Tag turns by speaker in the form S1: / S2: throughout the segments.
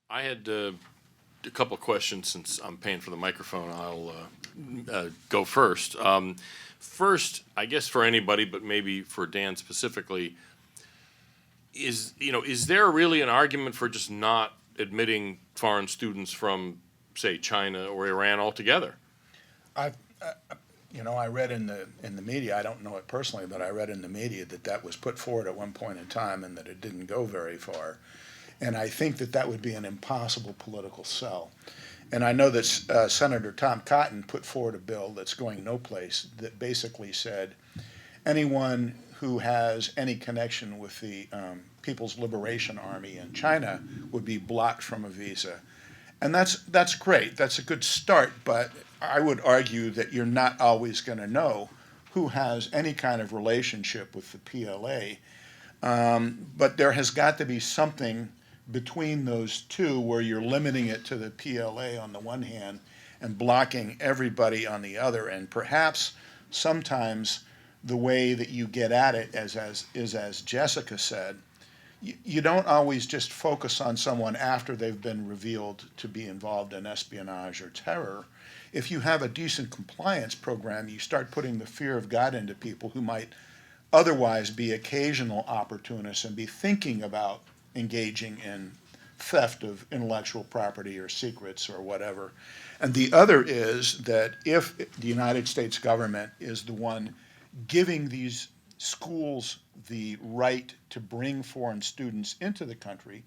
S1: I had a couple of questions. Since I'm paying for the microphone, I'll go first. First, I guess for anybody, but maybe for Dan specifically, is there really an argument for just not admitting foreign students from, say, China or Iran altogether?
S2: I, I read in the media. I don't know it personally, but I read in the media that that was put forward at one point in time, and that it didn't go very far. And I think that that would be an impossible political sell. And I know that Senator Tom Cotton put forward a bill that's going no place that basically said anyone who has any connection with the People's Liberation Army in China would be blocked from a visa. And that's great. That's a good start, but I would argue that you're not always going to know who has any kind of relationship with the PLA. But there has got to be something between those two where you're limiting it to the PLA on the one hand and blocking everybody on the other. And perhaps sometimes the way that you get at it is as Jessica said, you don't always just focus on someone after they've been revealed to be involved in espionage or terror. If you have a decent compliance program, you start putting the fear of God into people who might otherwise be occasional opportunists and be thinking about engaging in theft of intellectual property or secrets or whatever. And the other is that if the United States government is the one giving these schools the right to bring foreign students into the country,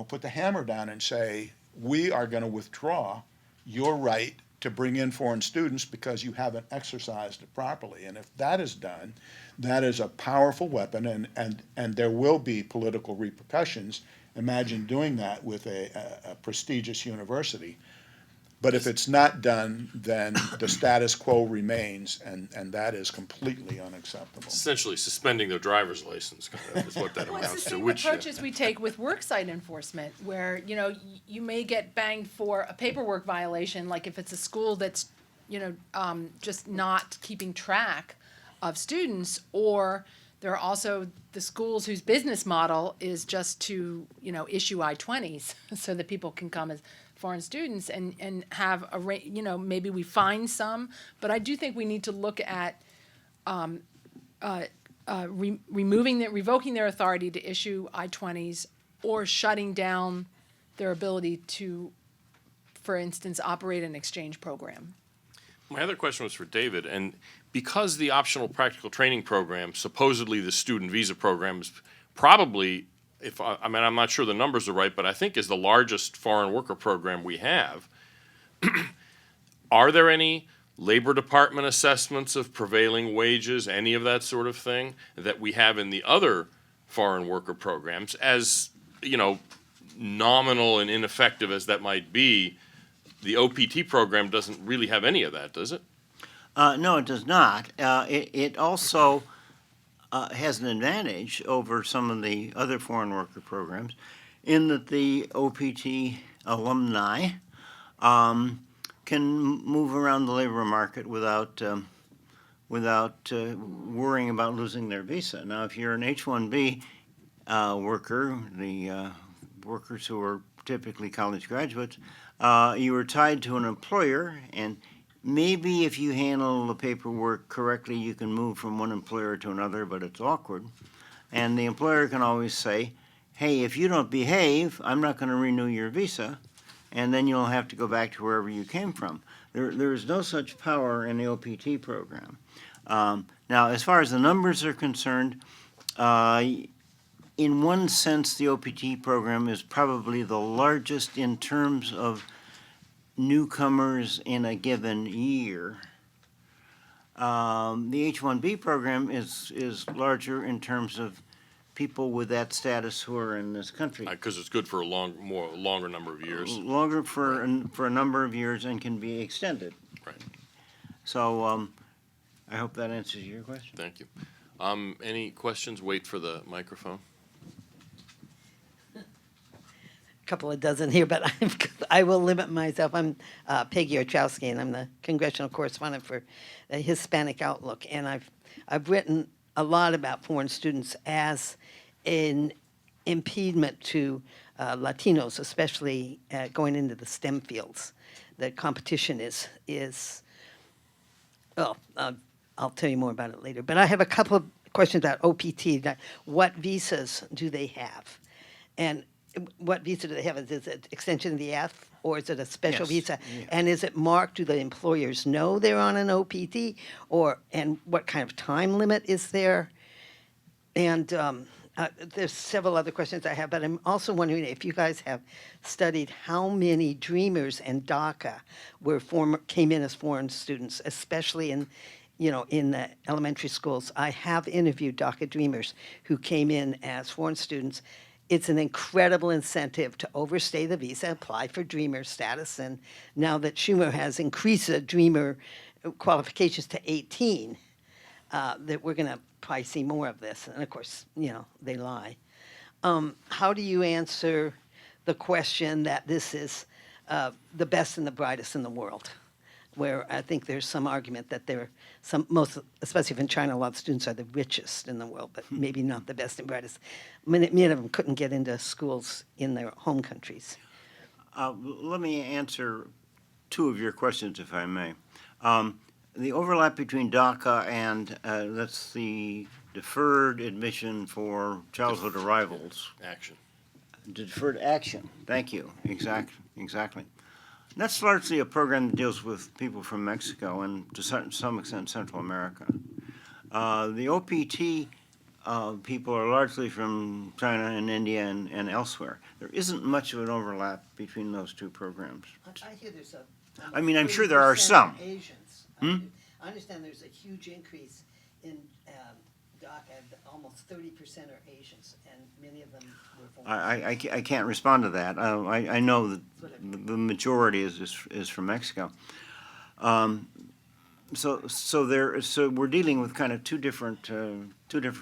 S2: put the hammer down and say, we are going to withdraw your right to bring in foreign students because you haven't exercised it properly. And if that is done, that is a powerful weapon, and there will be political repercussions. Imagine doing that with a prestigious university. But if it's not done, then the status quo remains, and that is completely unacceptable.
S1: Essentially suspending their driver's license, kind of, is what that
S3: Well, it's the
S1: amounts to.
S3: same approaches we take with worksite enforcement, where, you may get banged for a paperwork violation, like if it's a school that's, just not keeping track of students, or there are also the schools whose business model is just to, issue I-20s so that people can come as foreign students and have maybe we find some, but I do think we need to look at revoking their authority to issue I-20s or shutting down their ability to, for instance, operate an exchange program.
S1: My other question was for David, and because the optional practical training program, supposedly the student visa program, is probably, I'm not sure the numbers are right, but I think is the largest foreign worker program we have. Are there any Labor Department assessments of prevailing wages, any of that sort of thing, that we have in the other foreign worker programs? As, nominal and ineffective as that might be, the OPT program doesn't really have any of that, does it?
S4: No, it does not. It also has an advantage over some of the other foreign worker programs in that the OPT alumni can move around the labor market without worrying about losing their visa. Now, if you're an H-1B worker, the workers who are typically college graduates, you are tied to an employer, and maybe if you handle the paperwork correctly, you can move from one employer to another, but it's awkward. And the employer can always say, hey, if you don't behave, I'm not going to renew your visa, and then you'll have to go back to wherever you came from. There is no such power in the OPT program. Now, as far as the numbers are concerned, in one sense, the OPT program is probably the largest in terms of newcomers in a given year. The H-1B program is larger in terms of people with that status who are in this country.
S1: Because it's good for a longer number of years.
S4: Longer for a number of years and can be extended.
S1: Right.
S4: So I hope that answers your question.
S1: Thank you. Any questions? Wait for the microphone.
S5: Couple of dozen here, but I will limit myself. I'm Peggy Orchowski, and I'm the congressional correspondent for the Hispanic Outlook. And I've written a lot about foreign students as an impediment to Latinos, especially going into the STEM fields. The competition is well, I'll tell you more about it later. But I have a couple of questions about OPT. That what visas do they have, and what visa do they have? Is it extension of the F, or is it a special
S4: Yes.
S5: visa?
S4: Yeah.
S5: And is it marked? Do the employers know they're on an OPT, and what kind of time limit is there? And there's several other questions I have, but I'm also wondering if you guys have studied how many Dreamers and DACA came in as foreign students, especially in the elementary schools. I have interviewed DACA Dreamers who came in as foreign students. It's an incredible incentive to overstay the visa, apply for Dreamer status, and now that Schumer has increased the Dreamer qualifications to 18, that we're going to probably see more of this. And of course, they lie. How do you answer the question that this is the best and the brightest in the world? Where I think there's some argument that especially in China, a lot of students are the richest in the world, but maybe not the best and brightest. Many of them couldn't get into schools in their home countries.
S4: Let me answer two of your questions, if I may. The overlap between DACA and that's the deferred admission for childhood arrivals.
S1: Action.
S4: Deferred action. Thank you. Exactly. That's largely a program that deals with people from Mexico and to some extent Central America. The OPT people are largely from China and India and elsewhere. There isn't much of an overlap between those two programs.
S5: I hear there's
S4: I mean, I'm sure there are some.
S5: Asians.
S4: Hmm?
S5: I understand there's a huge increase in DACA. Almost 30% are Asians, and many of them were born.
S4: I can't respond to that. I know that the majority is from Mexico. So we're dealing with kind of two different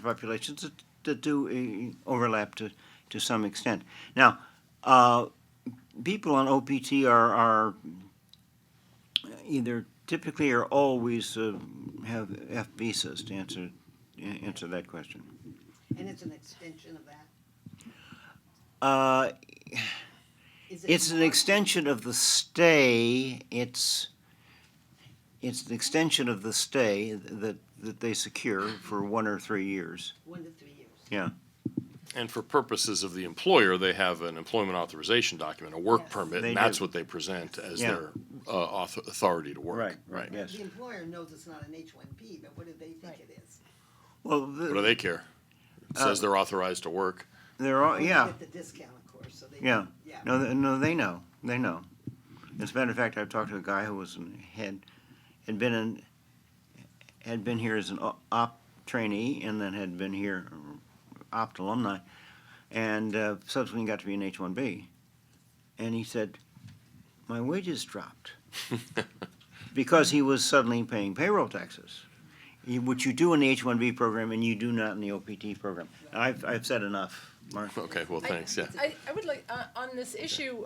S4: populations that do overlap to some extent. Now, people on OPT are either typically or always have F visas to answer that question.
S5: And it's an extension of that? Is it
S4: It's an
S5: more?
S4: extension of the stay. It's an extension of the stay that they secure for 1 or 3 years.
S5: 1 to 3 years.
S4: Yeah.
S1: And for purposes of the employer, they have an employment authorization document, a work
S5: Yes.
S1: permit,
S4: They
S1: and that's
S4: do.
S1: what they present as
S4: Yeah.
S1: their authority to work.
S4: Right. Yes.
S5: The employer knows it's not an H-1B, but what do they think it is?
S4: Well,
S1: What do they care? It says they're authorized to work.
S4: they're all
S5: Well, they
S4: yeah.
S5: get the discount, of course, so they.
S4: Yeah.
S5: Yeah.
S4: No, they know. They know. As a matter of fact, I talked to a guy who was had been here as an op trainee and then had been here opt alumni, and subsequently got to be an H-1B, and he said, my wages dropped because he was suddenly paying payroll taxes, which you do in the H-1B program and you do not in the OPT program. I've said enough, Mark.
S1: Okay, well, thanks, yeah.
S3: I would like, on this issue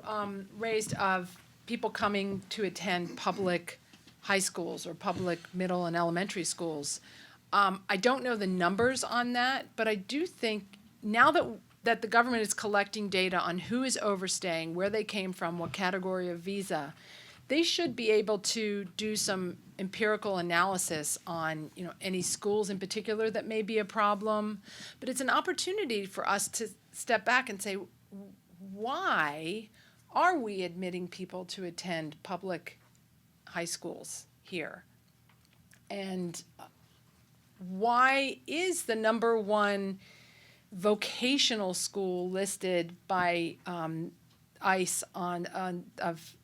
S3: raised of people coming to attend public high schools or public middle and elementary schools, I don't know the numbers on that, but I do think now that the government is collecting data on who is overstaying, where they came from, what category of visa, they should be able to do some empirical analysis on, any schools in particular that may be a problem. But it's an opportunity for us to step back and say, why are we admitting people to attend public high schools here? And why is the number one vocational school listed by ICE of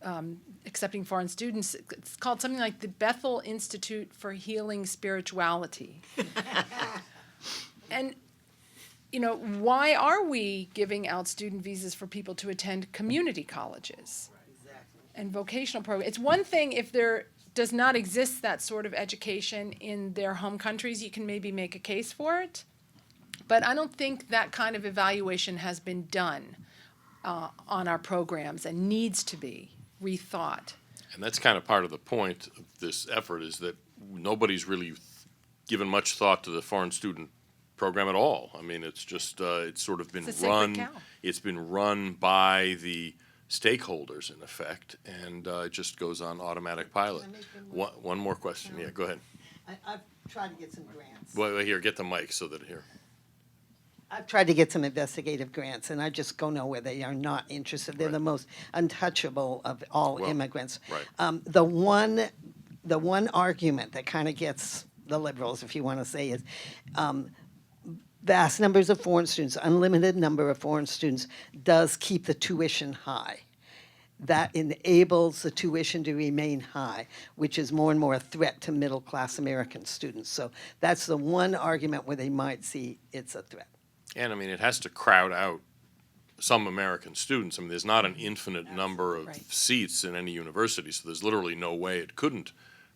S3: accepting foreign students? It's called something like the Bethel Institute for Healing Spirituality. And why are we giving out student visas for people to attend community colleges
S5: Exactly.
S3: and vocational programs? It's one thing if there does not exist that sort of education in their home countries, you can maybe make a case for it. But I don't think that kind of evaluation has been done on our programs and needs to be rethought.
S1: And that's kind of part of the point of this effort is that nobody's really given much thought to the foreign student program at all. I mean, it's just, it's sort of been
S3: It's a sacred
S1: run,
S3: cow.
S1: it's been run by the stakeholders in effect, and it just goes on automatic pilot.
S5: Can I make one
S1: One more question, yeah, go ahead.
S5: I've tried to get some grants.
S1: Well, here, get the mic so that here.
S5: I've tried to get some investigative grants, and I just go nowhere. They are not interested. They're
S1: Right.
S5: the most untouchable of all
S1: Well,
S5: immigrants.
S1: right.
S5: The one argument that kind of gets the liberals, if you want to say, is vast numbers of foreign students, unlimited number of foreign students, does keep the tuition high. That enables the tuition to remain high, which is more and more a threat to middle-class American students. So that's the one argument where they might see it's a threat.
S1: And I mean, it has to crowd out some American students. I mean, there's not an infinite number of
S3: Right.
S1: seats in any university, so there's literally no way it couldn't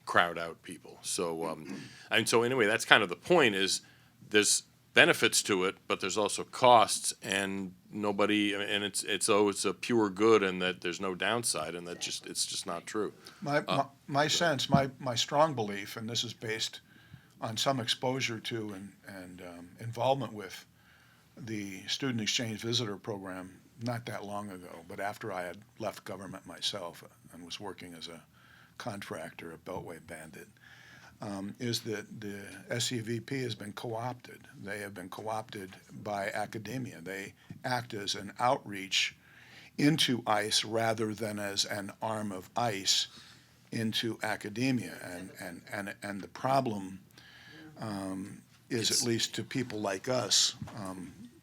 S1: crowd out people. So, and so anyway, that's kind of the point is there's benefits to it, but there's also costs, and nobody, and it's a pure good, and that there's no downside, and it's just not true.
S2: My sense, my strong belief, and this is based on some exposure to and involvement with the student exchange visitor program not that long ago, but after I had left government myself and was working as a contractor, a Beltway bandit, is that the SEVP has been co-opted. They have been co-opted by academia. They act as an outreach into ICE rather than as an arm of ICE into academia. And the problem is, at least to people like us,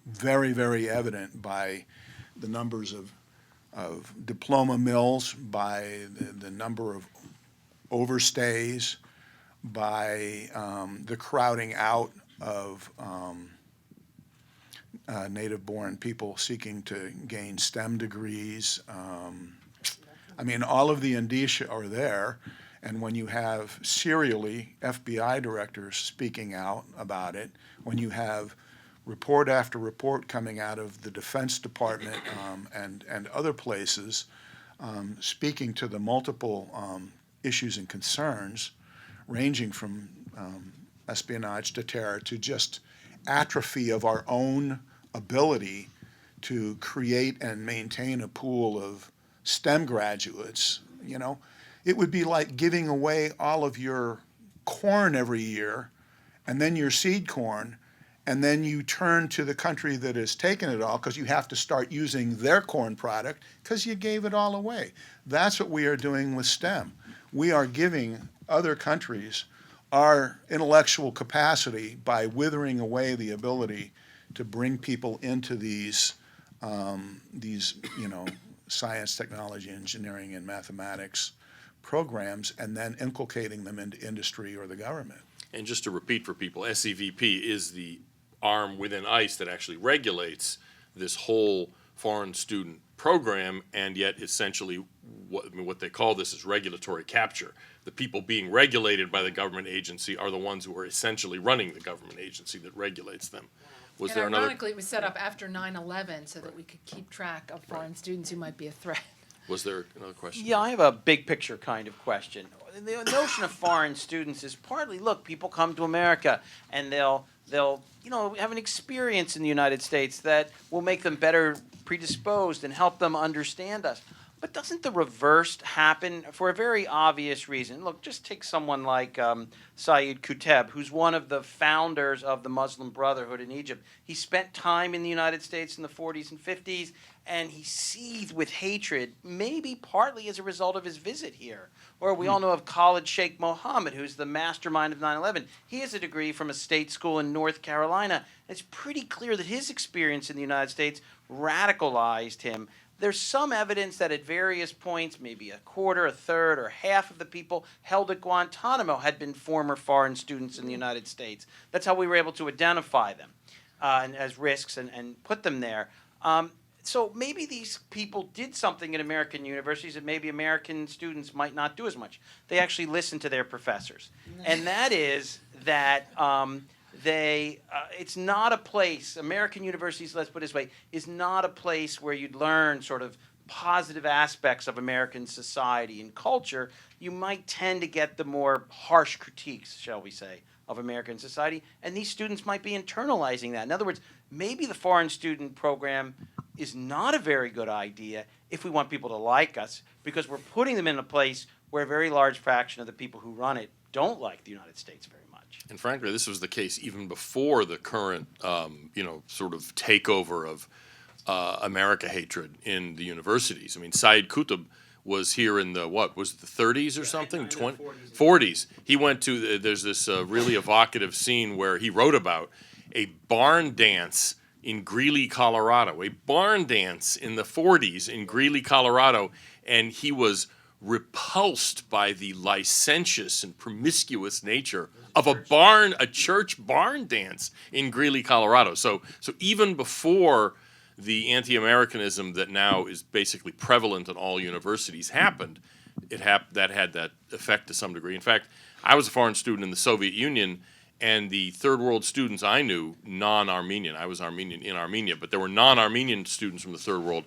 S2: very, very evident by the numbers of diploma mills, by the number of overstays, by the crowding out of native-born people seeking to gain STEM degrees. I mean, all of the indicia are there, and when you have serially FBI directors speaking out about it, when you have report after report coming out of the Defense Department and other places speaking to the multiple issues and concerns, ranging from espionage to terror to just atrophy of our own ability to create and maintain a pool of STEM graduates. You know, it would be like giving away all of your corn every year and then your seed corn, and then you turn to the country that has taken it all because you have to start using their corn product because you gave it all away. That's what we are doing with STEM. We are giving other countries our intellectual capacity by withering away the ability to bring people into these science, technology, engineering, and mathematics programs, and then inculcating them into industry or the government.
S1: And just to repeat for people, SEVP is the arm within ICE that actually regulates this whole foreign student program, and yet essentially what they call this is regulatory capture. The people being regulated by the government agency are the ones who are essentially running the government agency that regulates them. Was
S3: And
S1: there another?
S3: ironically, it was set up after 9/11 so that we could keep track of foreign students who might be a threat.
S1: Was there another question?
S6: Yeah, I have a big picture kind of question. The notion of foreign students is partly, look, people come to America and they'll have an experience in the United States that will make them better predisposed and help them understand us. But doesn't the reverse happen for a very obvious reason? Look, just take someone like Sayyid Qutb, who's one of the founders of the Muslim Brotherhood in Egypt. He spent time in the United States in the 40s and 50s, and he seethed with hatred, maybe partly as a result of his visit here. Or we all know of Khalid Sheikh Mohammed, who's the mastermind of 9/11. He has a degree from a state school in North Carolina. It's pretty clear that his experience in the United States radicalized him. There's some evidence that at various points, maybe a quarter, a third, or half of the people held at Guantanamo had been former foreign students in the United States. That's how we were able to identify them and as risks and put them there. So maybe these people did something at American universities that maybe American students might not do as much. They actually listen to their professors. And that is that it's not a place, American universities, let's put it this way, is not a place where you'd learn sort of positive aspects of American society and culture. You might tend to get the more harsh critiques, shall we say, of American society, and these students might be internalizing that. In other words, maybe the foreign student program is not a very good idea if we want people to like us, because we're putting them in a place where a very large fraction of the people who run it don't like the United States very much.
S1: And frankly, this was the case even before the current, sort of takeover of America hatred in the universities. I mean, Syed Qutb was here in the, what, was it the 30s or something? 40s. He went to, there's this really evocative scene where he wrote about a barn dance in Greeley, Colorado, a barn dance in the 40s in Greeley, Colorado, and he was repulsed by the licentious and promiscuous nature of a church barn dance in Greeley, Colorado. So even before the anti-Americanism that now is basically prevalent in all universities happened, that had that effect to some degree. In fact, I was a foreign student in the Soviet Union, and the third world students I knew, non-Armenian, I was Armenian in Armenia, but there were non-Armenian students from the third world.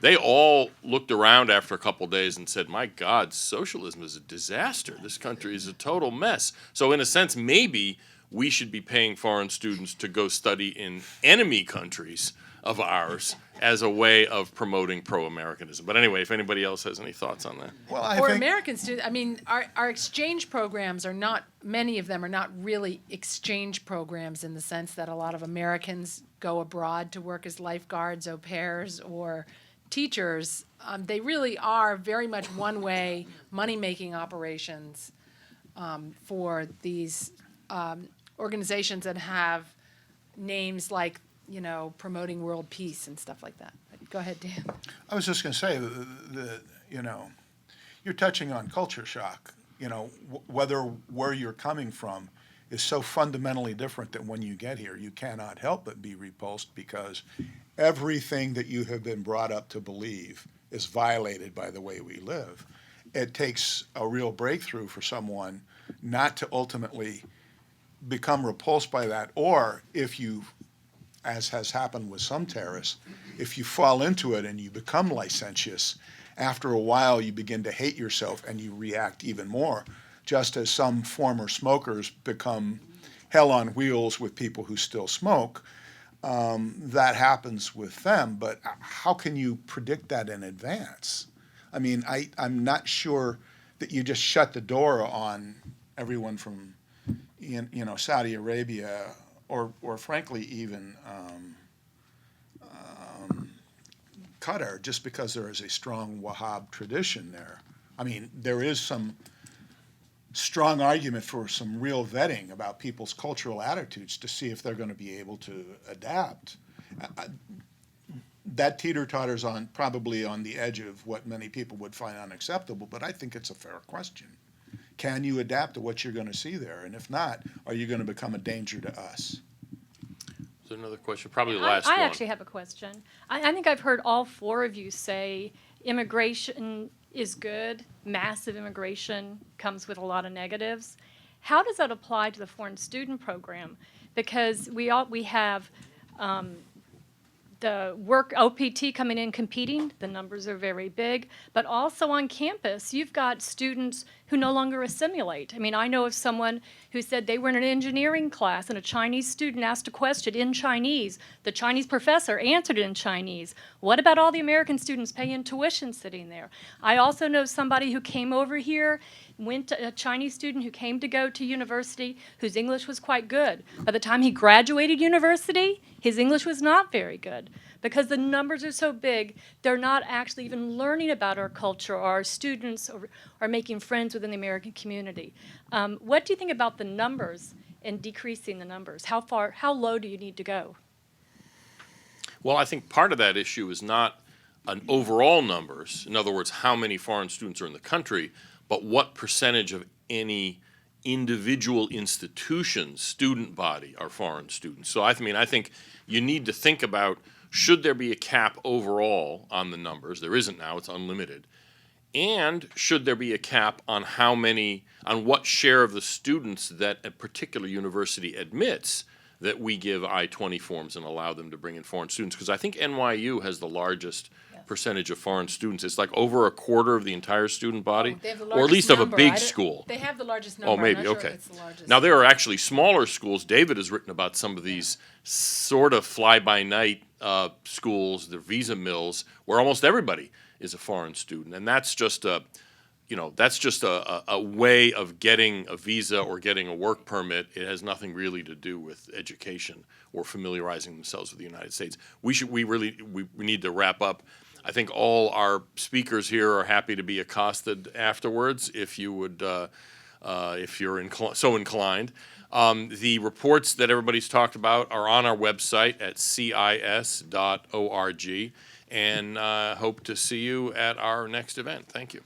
S1: They all looked around after a couple days and said, my God, socialism is a disaster. This country is a total mess. So in a sense, maybe we should be paying foreign students to go study in enemy countries of ours as a way of promoting pro-Americanism. But anyway, if anybody else has any thoughts on that.
S2: Well, I
S3: Or
S2: think,
S3: American students, I mean, our exchange programs are not, many of them are not really exchange programs in the sense that a lot of Americans go abroad to work as lifeguards, au pairs, or teachers. They really are very much one-way money-making operations for these organizations that have names like, promoting world peace and stuff like that. Go ahead, Dan.
S2: I was just going to say, you're touching on culture shock. Whether where you're coming from is so fundamentally different that when you get here, you cannot help but be repulsed because everything that you have been brought up to believe is violated by the way we live. It takes a real breakthrough for someone not to ultimately become repulsed by that, or if you, as has happened with some terrorists, if you fall into it and you become licentious, after a while you begin to hate yourself and you react even more, just as some former smokers become hell on wheels with people who still smoke. That happens with them, but how can you predict that in advance? I mean, I'm not sure that you just shut the door on everyone from, Saudi Arabia or frankly even Qatar, just because there is a strong Wahhab tradition there. I mean, there is some strong argument for some real vetting about people's cultural attitudes to see if they're going to be able to adapt. That teeter-totters probably on the edge of what many people would find unacceptable, but I think it's a fair question. Can you adapt to what you're going to see there? And if not, are you going to become a danger to us?
S1: Is there another question? Probably the last one.
S7: I actually have a question. I think I've heard all four of you say immigration is good, massive immigration comes with a lot of negatives. How does that apply to the foreign student program? Because we have the work OPT coming in competing, the numbers are very big, but also on campus, you've got students who no longer assimilate. I mean, I know of someone who said they were in an engineering class and a Chinese student asked a question in Chinese. The Chinese professor answered it in Chinese. What about all the American students paying tuition sitting there? I also know somebody who came over here, a Chinese student who came to go to university whose English was quite good. By the time he graduated university, his English was not very good. Because the numbers are so big, they're not actually even learning about our culture or our students or making friends within the American community. What do you think about the numbers and decreasing the numbers? How low do you need to go?
S1: Well, I think part of that issue is not an overall numbers, in other words, how many foreign students are in the country, but what percentage of any individual institution's student body are foreign students. So I think you need to think about, should there be a cap overall on the numbers? There isn't now, it's unlimited. And should there be a cap on on what share of the students that a particular university admits that we give I-20 forms and allow them to bring in foreign students? Because I think NYU has the largest percentage of foreign students. It's like over a quarter of the entire student body,
S3: They have the
S1: or at
S3: largest
S1: least of a
S3: number.
S1: big
S3: I don't-
S1: school.
S3: They have the largest
S1: Oh,
S3: number.
S1: maybe,
S3: I'm not sure
S1: okay.
S3: if it's the largest.
S1: Now, there are actually smaller schools. David has written about some of these sort of fly-by-night schools, the visa mills, where almost everybody is a foreign student. And that's just a, that's just a way of getting a visa or getting a work permit. It has nothing really to do with education or familiarizing themselves with the United States. We need to wrap up. I think all our speakers here are happy to be accosted afterwards, if you would, if you're so inclined. The reports that everybody's talked about are on our website at cis.org, and hope to see you at our next event. Thank you.